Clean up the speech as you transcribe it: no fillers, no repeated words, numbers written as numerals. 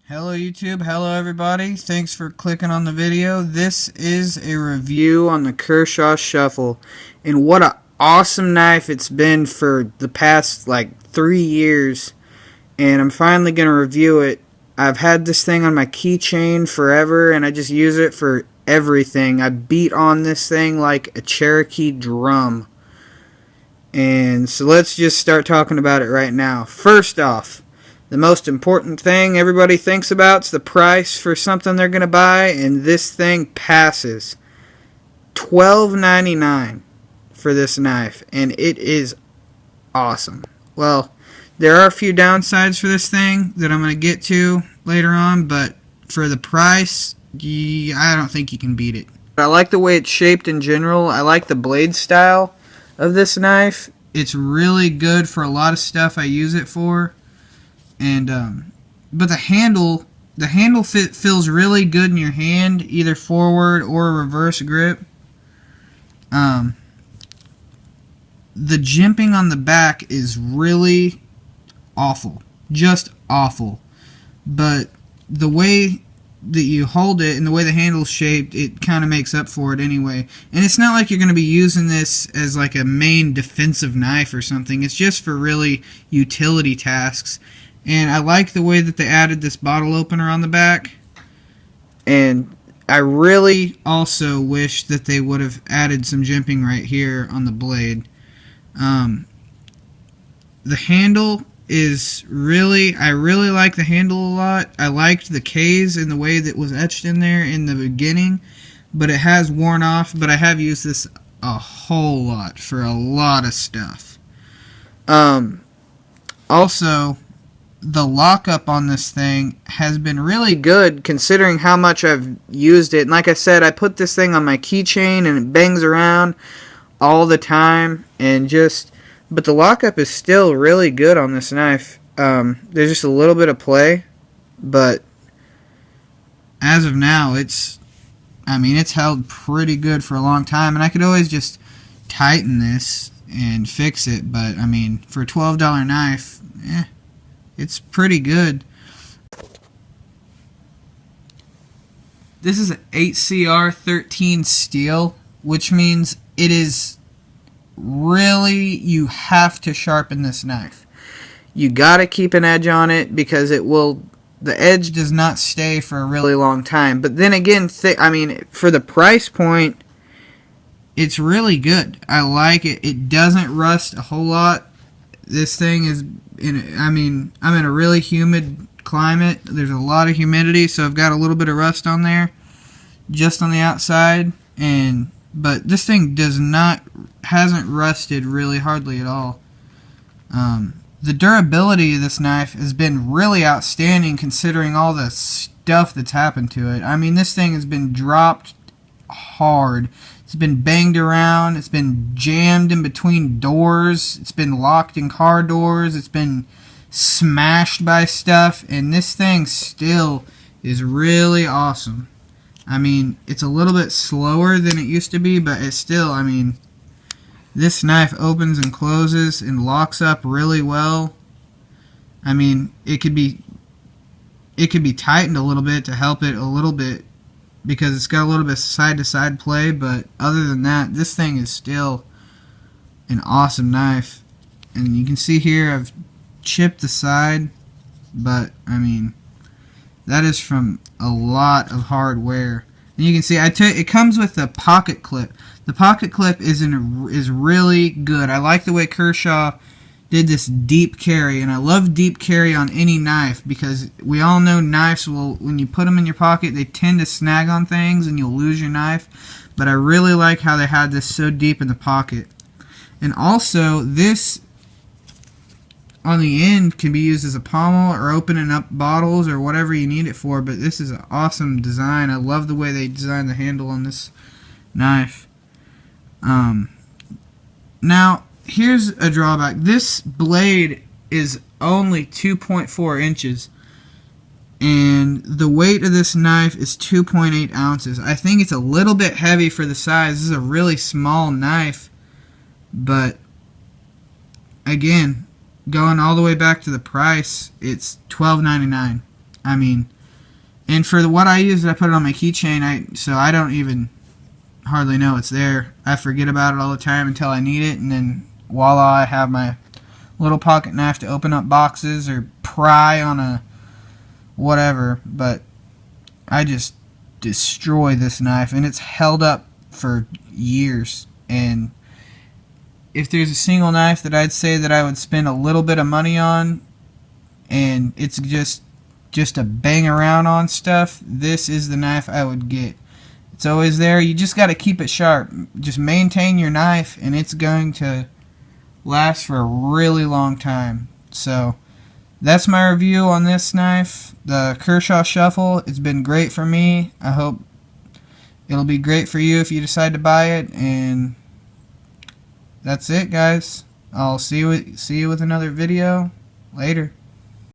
Hello YouTube, hello everybody, thanks for clicking on the video. This is a review on the Kershaw Shuffle, and what an awesome knife it's been for the past like 3 years, and I'm finally going to review it. I've had this thing on my keychain forever, and I just use it for everything. I beat on this thing like a Cherokee drum. And so let's just start talking about it right now. First off, the most important thing everybody thinks about is the price for something they're going to buy, and this thing passes. $12.99 for this knife, and it is awesome. Well, there are a few downsides for this thing that I'm going to get to later on, but for the price, I don't think you can beat it. I like the way it's shaped in general. I like the blade style of this knife. It's really good for a lot of stuff I use it for. And but the handle feels really good in your hand, either forward or reverse grip. The jimping on the back is really awful, just awful. But the way that you hold it and the way the handle's shaped, it kind of makes up for it anyway. And it's not like you're going to be using this as like a main defensive knife or something. It's just for really utility tasks. And I like the way that they added this bottle opener on the back. And I really also wish that they would have added some jimping right here on the blade. The handle is really, I really like the handle a lot. I liked the K's and the way that was etched in there in the beginning. But it has worn off. But I have used this a whole lot for a lot of stuff. Also, the lockup on this thing has been really good considering how much I've used it. And like I said, I put this thing on my keychain and it bangs around all the time. But the lockup is still really good on this knife. There's just a little bit of play, but as of now, it's held pretty good for a long time. And I could always just tighten this and fix it. But I mean, for a $12 knife, it's pretty good. This is an 8CR13 steel, which means it is really, you have to sharpen this knife. You gotta keep an edge on it because the edge does not stay for a really long time. But then again, for the price point, it's really good. I like it. It doesn't rust a whole lot. This thing is I'm in a really humid climate. There's a lot of humidity, so I've got a little bit of rust on there, just on the outside. But this thing hasn't rusted really hardly at all. The durability of this knife has been really outstanding considering all the stuff that's happened to it. I mean, this thing has been dropped hard. It's been banged around. It's been jammed in between doors. It's been locked in car doors. It's been smashed by stuff. And this thing still is really awesome. I mean, it's a little bit slower than it used to be, but it's still, this knife opens and closes and locks up really well. I mean, it could be tightened a little bit to help it a little bit, because it's got a little bit of side-to-side play, but other than that, this thing is still an awesome knife. And you can see here I've chipped the side, but that is from a lot of hard wear. And you can see it comes with a pocket clip. The pocket clip is really good. I like the way Kershaw did this deep carry, and I love deep carry on any knife because we all know knives when you put them in your pocket, they tend to snag on things and you'll lose your knife. But I really like how they had this so deep in the pocket. And also, this on the end can be used as a pommel or opening up bottles or whatever you need it for, but this is an awesome design. I love the way they designed the handle on this knife. Now, here's a drawback. This blade is only 2.4 inches, and the weight of this knife is 2.8 ounces. I think it's a little bit heavy for the size. This is a really small knife, but again, going all the way back to the price, it's $12.99. And for what I use, I put it on my keychain, so I don't even hardly know it's there. I forget about it all the time until I need it, and then voila, I have my little pocket knife to open up boxes or pry on a whatever. But I just destroy this knife, and it's held up for years. And if there's a single knife that I'd say that I would spend a little bit of money on, and it's just to bang around on stuff, this is the knife I would get. It's always there. You just got to keep it sharp. Just maintain your knife, and it's going to last for a really long time. So that's my review on this knife, the Kershaw Shuffle. It's been great for me. I hope it'll be great for you if you decide to buy it. And that's it, guys. I'll see you with another video later.